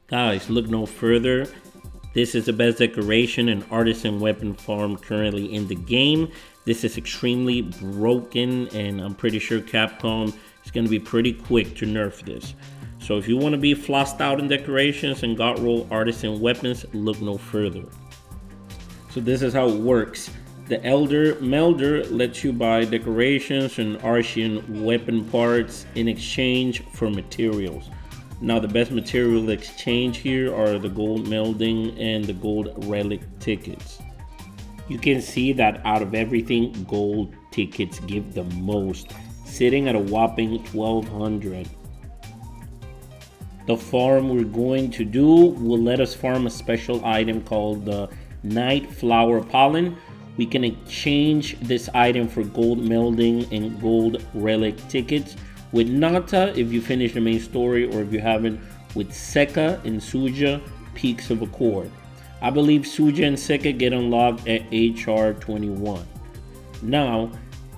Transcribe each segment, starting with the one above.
Guys, look no further. This is the best decoration and artisan weapon farm currently in the game. This is extremely broken, and I'm pretty sure Capcom is going to be pretty quick to nerf this. So if you want to be flossed out in decorations and got roll artisan weapons, look no further. So this is how it works. The Melder lets you buy decorations and Artian Weapon Parts in exchange for materials. Now the best material exchange here are the gold Melding and the gold Relic tickets. You can see that out of everything, gold tickets give the most, sitting at a whopping 1200. The farm we're going to do will let us farm a special item called the Night Flower Pollen. We can exchange this item for gold Melding and gold Relic tickets. With Nata, if you finish the main story, or if you haven't, with Seka and Suja, Peaks of Accord. I believe Suja and Seka get unlocked at HR 21. Now,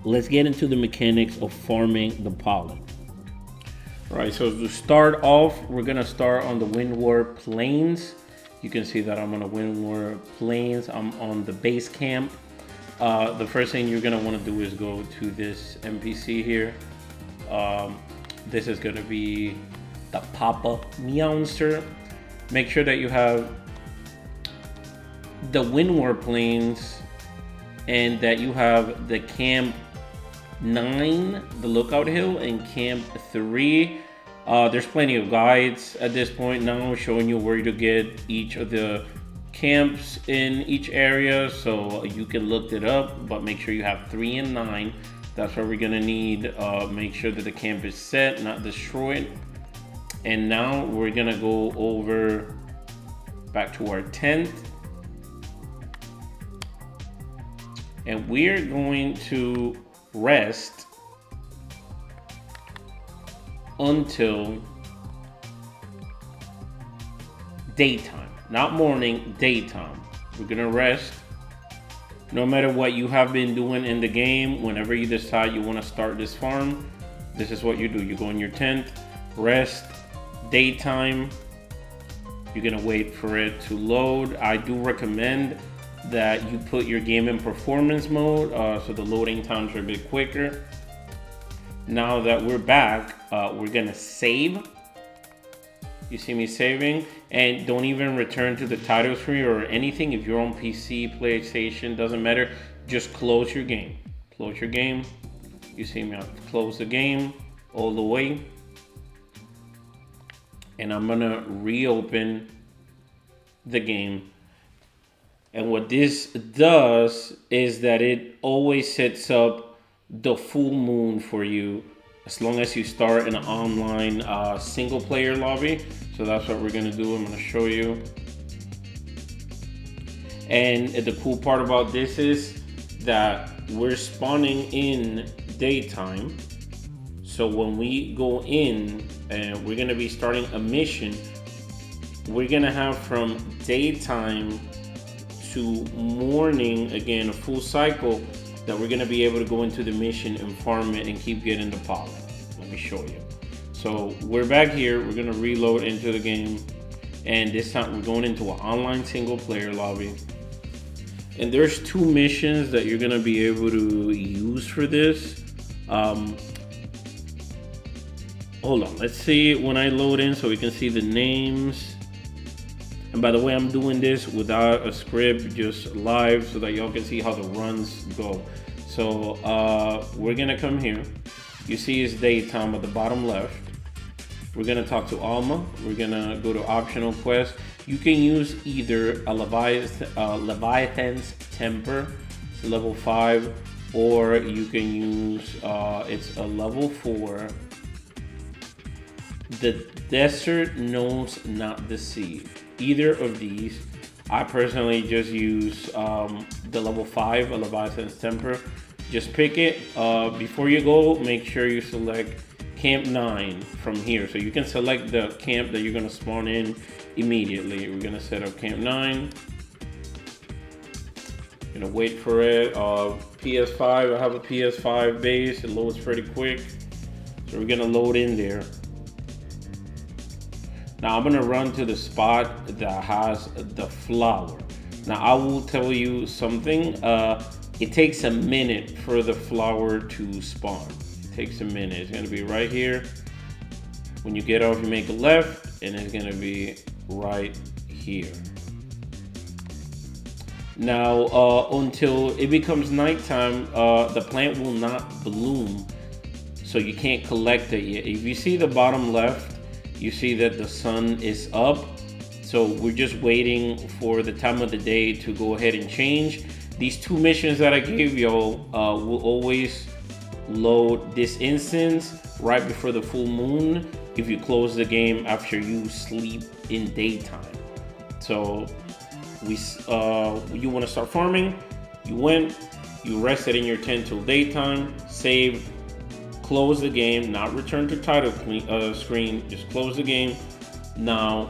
let's get into the mechanics of farming the pollen. Alright, so to start off, we're gonna start on the Windward Plains. You can see that I'm on the Windward Plains. I'm on the base camp. The first thing you're gonna want to do is go to this NPC here. This is gonna be the Papa Meowster. Make sure that you have the Windward Plains and that you have the Camp 9, the Lookout Hill, and Camp 3. There's plenty of guides at this point now showing you where to get each of the camps in each area, so you can look it up, but make sure you have 3 and 9. That's what we're gonna need. Make sure that the camp is set, not destroyed. And now we're gonna go over back to our tent, and we're going to rest until daytime, not morning, daytime. We're gonna rest. No matter what you have been doing in the game, whenever you decide you want to start this farm, this is what you do. You go in your tent, rest, daytime. You're gonna wait for it to load. I do recommend that you put your game in performance mode, so the loading times are a bit quicker. Now that we're back, we're gonna save. You see me saving, and don't even return to the title screen or anything. If you're on PC, PlayStation, doesn't matter. Just close your game. Close your game. You see me, I've closed the game all the way. And I'm gonna reopen the game. And what this does is that it always sets up the full moon for you as long as you start an online single player lobby. So that's what we're gonna do. I'm gonna show you. And the cool part about this is that we're spawning in daytime. So when we go in and we're gonna be starting a mission, we're gonna have from daytime to morning, again, a full cycle, that we're gonna be able to go into the mission and farm it and keep getting the pollen. Let me show you. So we're back here, we're gonna reload into the game, and this time we're going into an online single player lobby. And there's 2 missions that you're gonna be able to use for this. Hold on, let's see when I load in so we can see the names. And by the way, I'm doing this without a script, just live, so that y'all can see how the runs go. So we're gonna come here. You see it's daytime at the bottom left. We're gonna talk to Alma. We're gonna go to optional quest. You can use either a Leviathan's Temper, it's level 5, or you can use, it's a level 4. The Desert Knows Not Deceive. Either of these. I personally just use the level 5, a Leviathan's Temper. Just pick it. Before you go, make sure you select Camp 9 from here. So you can select the camp that you're gonna spawn in immediately. We're gonna set up Camp 9. Gonna wait for it. PS5, I have a PS5 base. It loads pretty quick. So we're gonna load in there. Now I'm gonna run to the spot that has the flower. Now I will tell you something. It takes a minute for the flower to spawn. It takes a minute. It's gonna be right here. When you get off, you make a left, and it's gonna be right here. Now, until it becomes nighttime, the plant will not bloom, so you can't collect it yet. If you see the bottom left, you see that the sun is up. So we're just waiting for the time of the day to go ahead and change. These two missions that I gave y'all will always load this instance right before the full moon if you close the game after you sleep in daytime. So you want to start farming, you went, you rested in your tent till daytime, saved, close the game, not return to title screen, just close the game. Now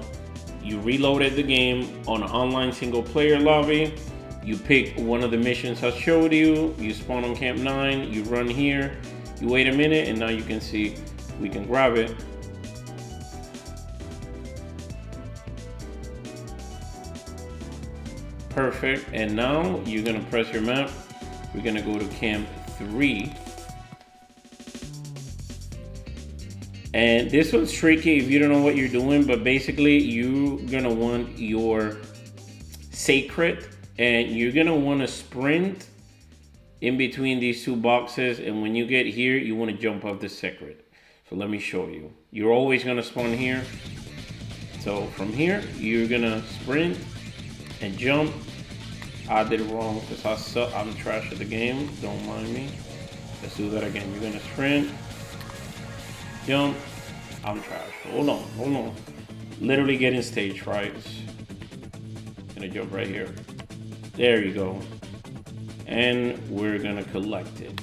you reloaded the game on an online single player lobby. You pick one of the missions I showed you. You spawn on Camp 9, you run here, you wait a minute, and now you can see we can grab it. Perfect. And now you're gonna press your map. We're gonna go to Camp 3. And this one's tricky if you don't know what you're doing, but basically you're gonna want your sacred, and you're gonna want to sprint in between these two boxes, and when you get here you want to jump off the sacred. So let me show you. You're always gonna spawn here. So from here you're gonna sprint and jump. I did it wrong because I suck. I'm trash at the game, don't mind me. Let's do that again. You're gonna sprint, jump. I'm trash. Hold on. Literally getting stage frights. Gonna jump right here. There you go. And we're gonna collect it.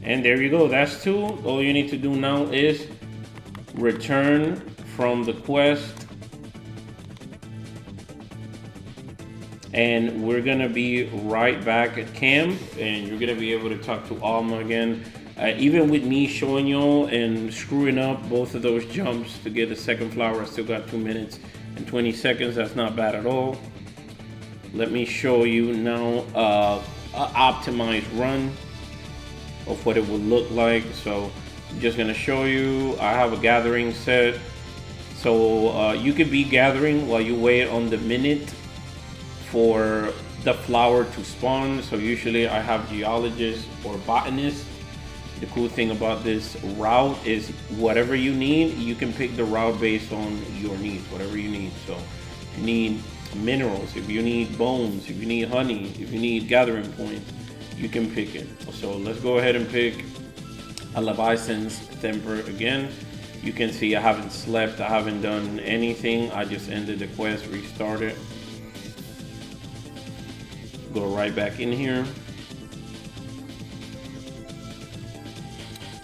And there you go. That's 2. All you need to do now is return from the quest. And we're gonna be right back at camp, and you're gonna be able to talk to Alma again. Even with me showing y'all and screwing up both of those jumps to get the second flower, I still got 2 minutes and 20 seconds. That's not bad at all. Let me show you now an optimized run of what it would look like. So I'm just gonna show you. I have a gathering set. So you could be gathering while you wait on the minute for the flower to spawn. So usually I have geologists or botanists. The cool thing about this route is whatever you need, you can pick the route based on your needs, whatever you need. So if you need minerals, if you need bones, if you need honey, if you need gathering points, you can pick it. So let's go ahead and pick a Leviathan's Temper again. You can see I haven't slept, I haven't done anything. I just ended the quest, restarted. Go right back in here.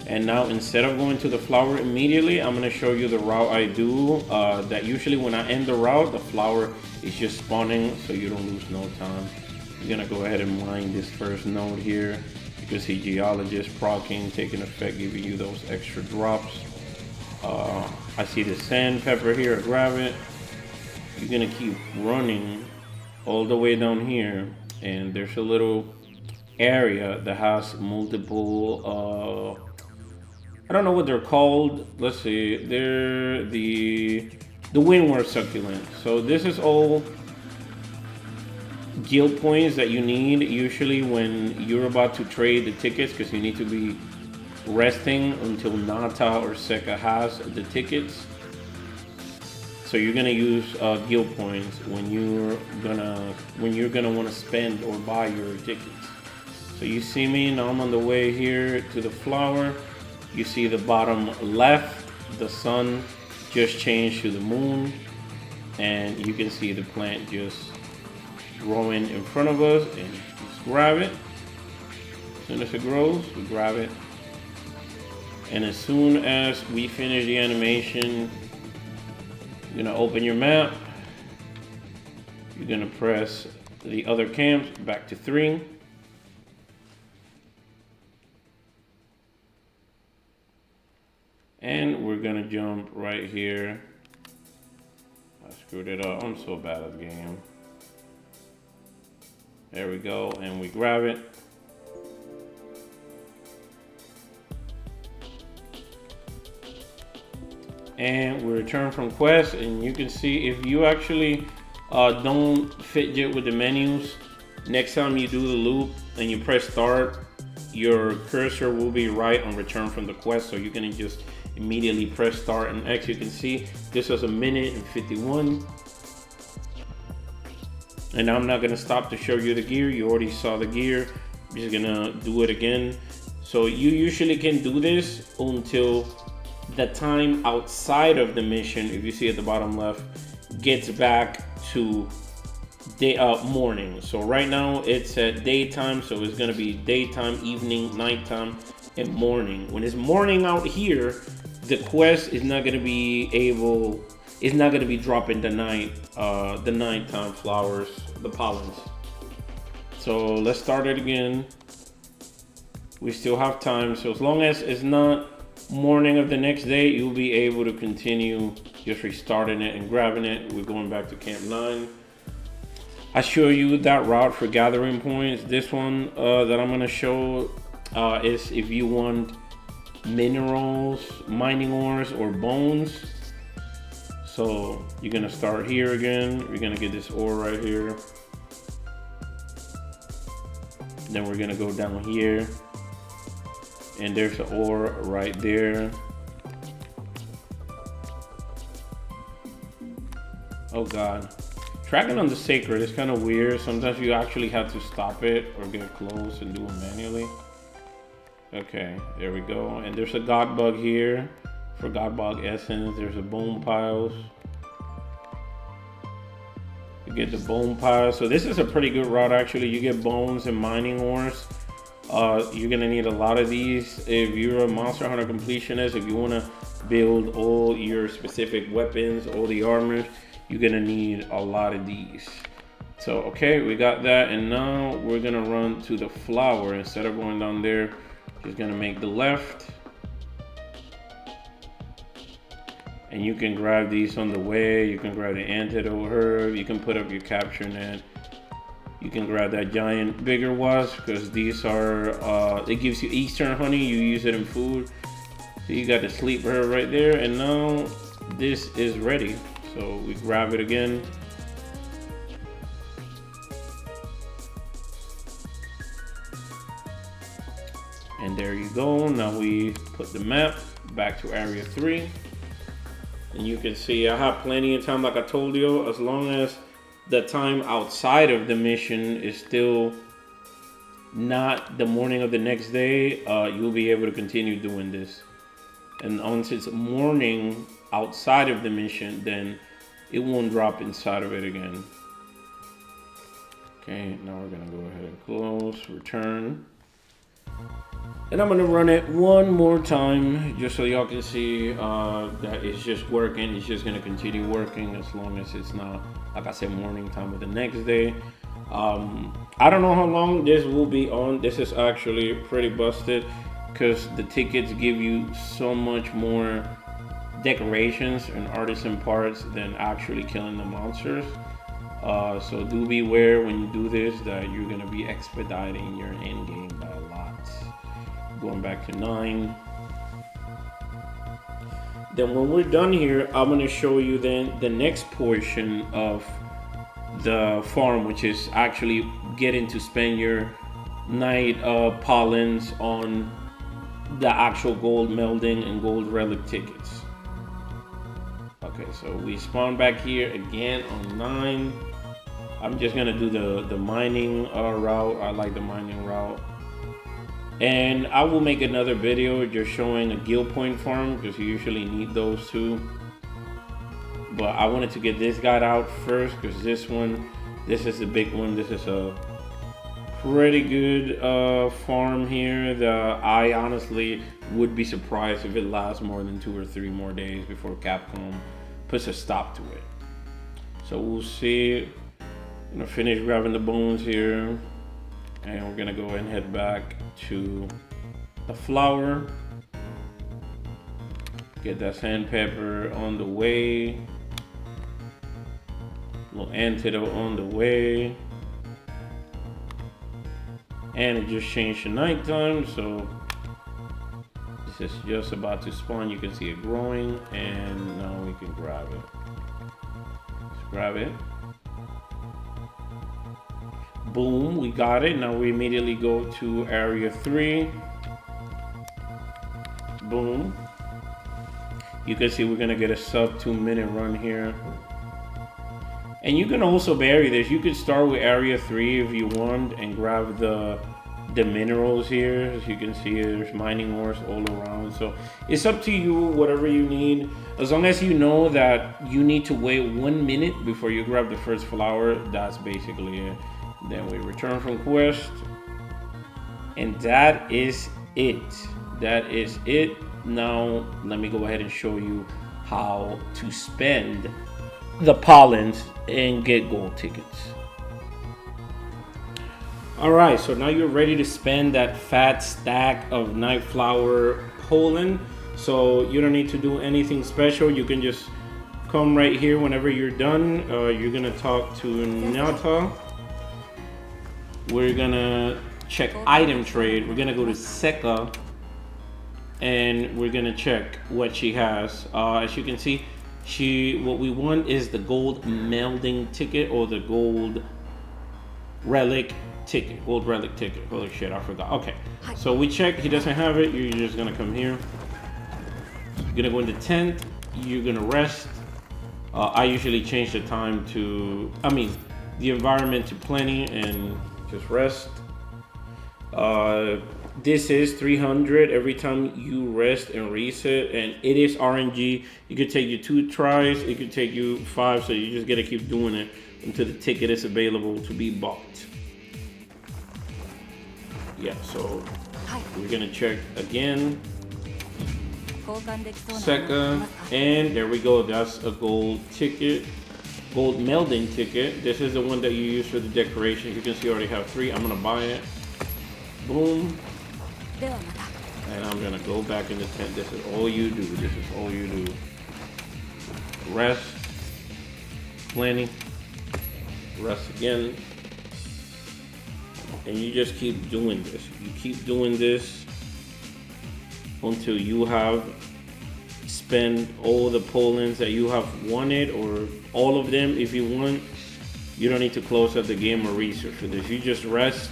And now instead of going to the flower immediately, I'm gonna show you the route I do. That usually when I end the route, the flower is just spawning, so you don't lose no time. I'm gonna go ahead and mine this first node here. You can see geologist proccing, taking effect, giving you those extra drops. I see the sandpepper here, grab it. You're gonna keep running all the way down here, and there's a little area that has multiple I don't know what they're called. Let's see. They're the windward succulent. So this is all guild points that you need usually when you're about to trade the tickets, because you need to be resting until Nata or Seka has the tickets. So you're gonna use guild points when you're gonna want to spend or buy your tickets. So you see me now. I'm on the way here to the flower. You see the bottom left, the sun just changed to the moon, and you can see the plant just growing in front of us, and just grab it. As soon as it grows, we grab it. And as soon as we finish the animation, you're gonna open your map. You're gonna press the other camps back to 3. And we're gonna jump right here. I screwed it up. I'm so bad at the game. There we go, and we grab it. And we return from quest, and you can see if you actually don't fidget with the menus, next time you do the loop and you press start, your cursor will be right on return from the quest, so you can just immediately press start and X. You can see this was 1:51. And I'm not gonna stop to show you the gear. You already saw the gear. I'm just gonna do it again. So you usually can do this until the time outside of the mission, if you see at the bottom left, gets back to morning. So right now it's at daytime, so it's gonna be daytime, evening, nighttime, and morning. When it's morning out here, the quest is not gonna be dropping the nighttime flowers, the pollens. So let's start it again. We still have time, so as long as it's not morning of the next day, you'll be able to continue just restarting it and grabbing it. We're going back to camp 9. I show you that route for gathering points. This one that I'm gonna show is if you want minerals, mining ores, or bones. So you're gonna start here again. We're gonna get this ore right here. Then we're gonna go down here. And there's the ore right there. Oh God. Tracking on the sacred is kind of weird. Sometimes you actually have to stop it or get close and do it manually. Okay, there we go. And there's a Godbug here for Godbug essence. There's a bone piles. You get the bone piles. So this is a pretty good route actually. You get bones and mining ores. You're gonna need a lot of these if you're a Monster Hunter completionist. If you want to build all your specific weapons, all the armors, you're gonna need a lot of these. So okay, we got that, and now we're gonna run to the flower. Instead of going down there, just gonna make the left, and you can grab these on the way. You can grab the antidote herb. You can put up your capture net. You can grab that giant bigger wasp, because these are it gives you Eastern honey. You use it in food. So you got the sleep herb right there, and now this is ready. So we grab it again. And there you go. Now we put the map back to area 3. And you can see I have plenty of time, like I told you, as long as the time outside of the mission is still not the morning of the next day, you'll be able to continue doing this. And once it's morning outside of the mission, then it won't drop inside of it again. Okay, now we're gonna go ahead and close, return. And I'm gonna run it one more time just so y'all can see that it's just working. It's just gonna continue working as long as it's not, like I said, morning time of the next day. I don't know how long this will be on. This is actually pretty busted because the tickets give you so much more decorations and artisan parts than actually killing the monsters. So do beware when you do this that you're gonna be expediting your end game by a lot. Going back to 9. Then when we're done here, I'm gonna show you then the next portion of the farm, which is actually getting to spend your night pollens on the actual gold melding and gold relic tickets. Okay, so we spawn back here again on 9. I'm just gonna do the mining route. I like the mining route. And I will make another video just showing a guild point farm because you usually need those too. But I wanted to get this guy out first because this is the big one. This is a pretty good farm here that I honestly would be surprised if it lasts more than 2 or 3 more days before Capcom puts a stop to it. So we'll see. I'm gonna finish grabbing the bones here. And we're gonna go and head back to the flower. Get that sandpaper on the way. Little antidote on the way. And it just changed to nighttime, so this is just about to spawn. You can see it growing, and now we can grab it. Let's grab it. Boom, we got it. Now we immediately go to area 3. Boom. You can see we're gonna get a sub 2-minute run here. And you can also vary this. You could start with area 3 if you want and grab the minerals here. As you can see, there's mining ores all around. So it's up to you, whatever you need. As long as you know that you need to wait 1 minute before you grab the first flower, that's basically it. Then we return from quest. And that is it. That is it. Now, let me go ahead and show you how to spend the pollens and get gold tickets. Alright, so now you're ready to spend that fat stack of night flower pollen. So you don't need to do anything special. You can just come right here whenever you're done. You're gonna talk to Nata. We're gonna check item trade. We're gonna go to Seka and we're gonna check what she has. As you can see, what we want is the gold melding ticket or the gold relic ticket. Gold relic ticket. Holy shit, I forgot. Okay, so we check. He doesn't have it. You're just gonna come here. You're gonna go in the tent. You're gonna rest. I usually change the time to, the environment to plenty and just rest. This is 300 every time you rest and reset, and it is RNG. It could take you 2 tries, it could take you 5, so you just gotta keep doing it until the ticket is available to be bought. Yeah, so we're gonna check again. Second, and there we go. That's a gold ticket, gold melding ticket. This is the one that you use for the decoration. You can see I already have 3. I'm gonna buy it. Boom. And I'm gonna go back in the tent. This is all you do. This is all you do. Rest. Plenty. Rest again. And you just keep doing this. You keep doing this until you have spent all the pollens that you have wanted, or all of them if you want. You don't need to close out the game or research for this. You just rest.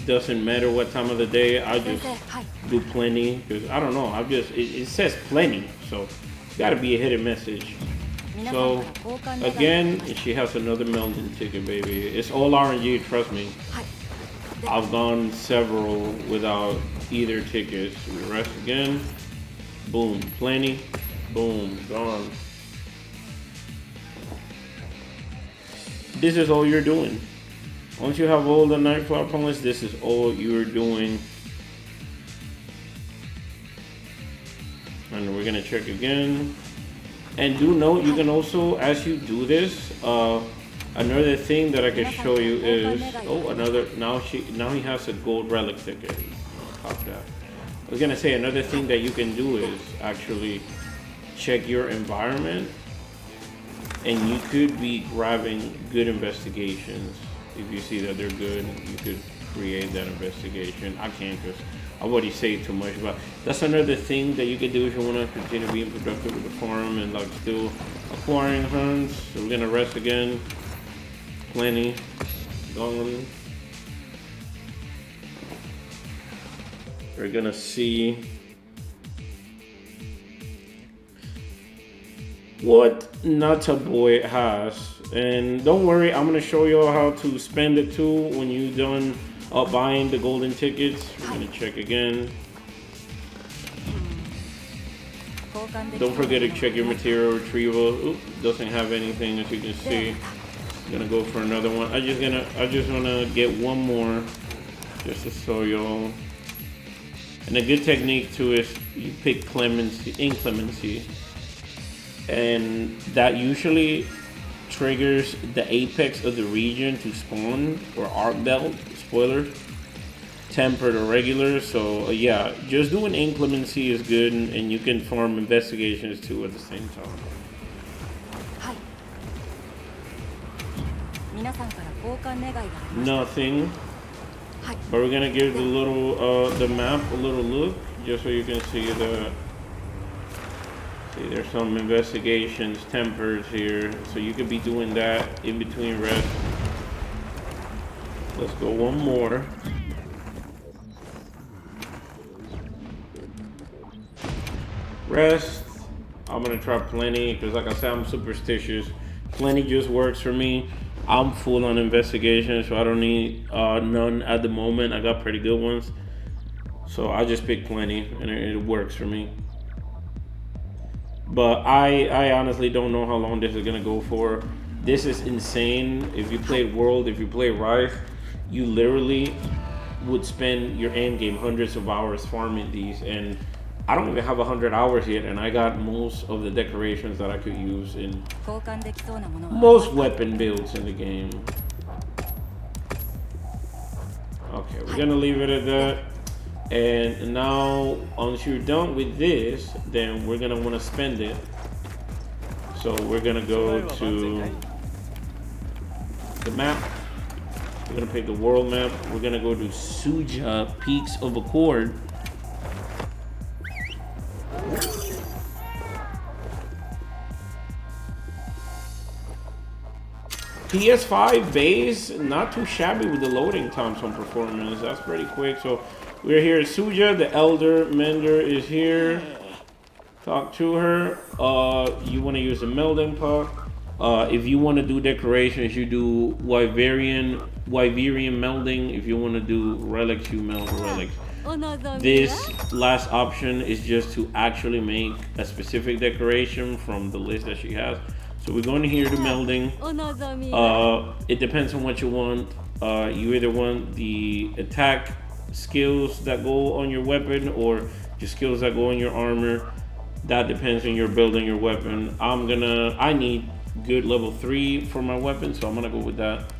Doesn't matter what time of the day. I just do plenty because I don't know. It says plenty, so it's got to be a hidden message. So again, she has another melding ticket, baby. It's all RNG, trust me. I've gone several without either tickets. We rest again. Boom, plenty. Boom, gone. This is all you're doing. Once you have all the night flower pollens, this is all you're doing. And we're gonna check again. And do note, you can also, as you do this, another thing that I can show you is, now he has a gold relic ticket. Pop that. I was gonna say another thing that you can do is actually check your environment, and you could be grabbing good investigations. If you see that they're good, you could create that investigation. I can't because I've already said too much, but that's another thing that you can do if you want to continue being productive with the farm and like still acquiring hunts. So we're gonna rest again. Plenty. Gone. We're gonna see what Nata Boy has. And don't worry, I'm gonna show you how to spend it too when you're done buying the golden tickets. We're gonna check again. Don't forget to check your material retrieval. Oop, doesn't have anything, as you can see. I'm gonna go for another one. I just wanna get one more just to show y'all. And a good technique too is you pick inclemency, and that usually triggers the apex of the region to spawn, or arc belt, spoiler. tempered or regular. So yeah, just doing inclemency is good, and you can farm investigations too at the same time. Nothing. But we're gonna give the little the map a little look, just so you can see the. See, there's some investigations, tempers here, so you could be doing that in between rest. Let's go one more. Rest. I'm gonna try plenty because, like I said, I'm superstitious. Plenty just works for me. I'm full on investigation, so I don't need none at the moment. I got pretty good ones, so I just pick plenty, and it works for me. But I honestly don't know how long this is gonna go for. This is insane. If you play World, if you play Rise, you literally would spend your end game hundreds of hours farming these, and I don't even have 100 hours yet, and I got most of the decorations that I could use in most weapon builds in the game. Okay, we're gonna leave it at that. And now, once you're done with this, then we're gonna want to spend it. So we're gonna go to the map. We're gonna pick the world map. We're gonna go to Suja Peaks of Accord. PS5 base, not too shabby with the loading times on performance. That's pretty quick. So we're here at Suja. The Elder Melder is here. Talk to her. You want to use the Melding pot. If you want to do decorations, you do Wyverian Melding. If you want to do relics, you meld relics. This last option is just to actually make a specific decoration from the list that she has. So we're going here to Melding. It depends on what you want. You either want the attack skills that go on your weapon or just skills that go on your armor. That depends on your building your weapon. I need good level 3 for my weapon, so I'm gonna go with that.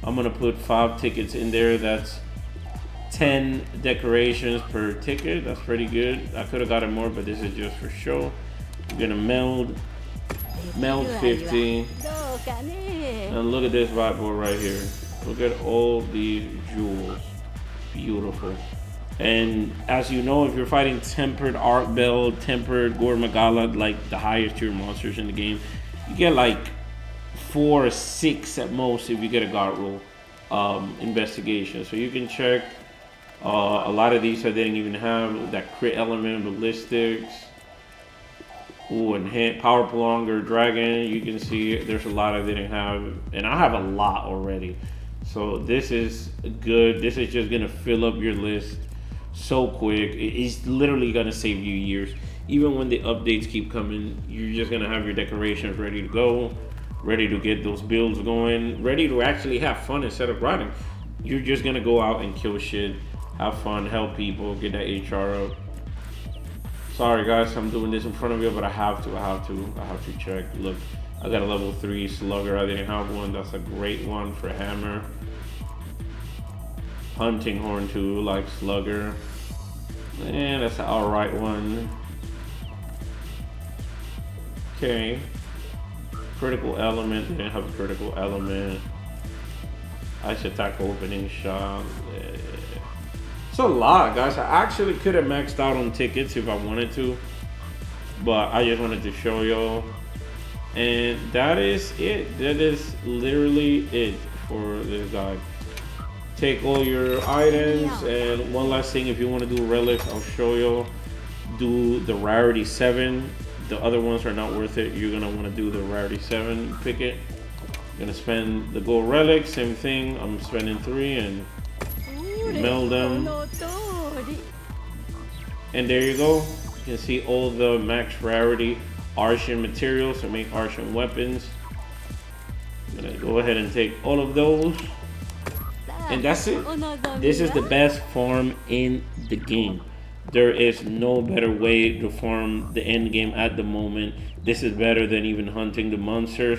I'm gonna put 5 tickets in there. That's 10 decorations per ticket. That's pretty good. I could have gotten more, but this is just for show. I'm gonna meld 50. And look at this vibe board right here. Look at all these jewels. Beautiful. And as you know, if you're fighting tempered Arc Bell, tempered Gore Magala, like the highest tier monsters in the game, you get like 4 or 6 at most if you get a guard roll investigation. So you can check. A lot of these I didn't even have that crit element, ballistics. Ooh, and power prolonger dragon. You can see there's a lot I didn't have, and I have a lot already. So this is good. This is just gonna fill up your list so quick. It's literally gonna save you years. Even when the updates keep coming, you're just gonna have your decorations ready to go, ready to get those builds going, ready to actually have fun instead of grinding. You're just gonna go out and kill shit, have fun, help people, get that HR up. Sorry guys, I'm doing this in front of you, but I have to check. Look, I got a level 3 slugger. I didn't have one. That's a great one for hammer. Hunting horn too, like slugger. And that's an alright one. Okay. Critical element. Didn't have a critical element. Ice attack opening shot. It's a lot, guys. I actually could have maxed out on tickets if I wanted to, but I just wanted to show y'all. And that is it. That is literally it for this guy. Take all your items, and one last thing, if you want to do relics, I'll show y'all. Do the rarity 7. The other ones are not worth it. You're gonna want to do the rarity 7. Pick it. Gonna spend the gold relic. Same thing. I'm spending 3 and meld them, and there you go. You can see all the max rarity Artian materials to make Artian weapons. I'm gonna go ahead and take all of those, and that's it. This is the best farm in the game. There is no better way to farm the end game at the moment. This is better than even hunting the monsters.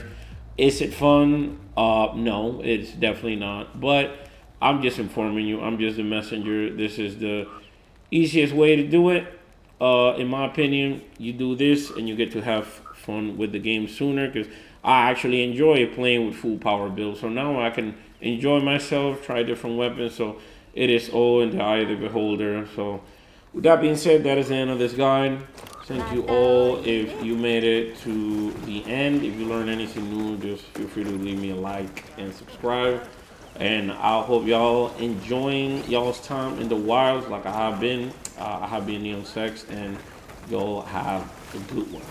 Is it fun? No, it's definitely not. But I'm just informing you. I'm just a messenger. This is the easiest way to do it. In my opinion, you do this and you get to have fun with the game sooner, because I actually enjoy playing with full power builds. So now I can enjoy myself, try different weapons. So it is all in the eye of the beholder. So with that being said, that is the end of this guide. Thank you all if you made it to the end. If you learned anything new, just feel free to leave me a like and subscribe. And I hope y'all enjoying y'all's time in the wilds like I have been. I have been Neon Sex, and y'all have a good one.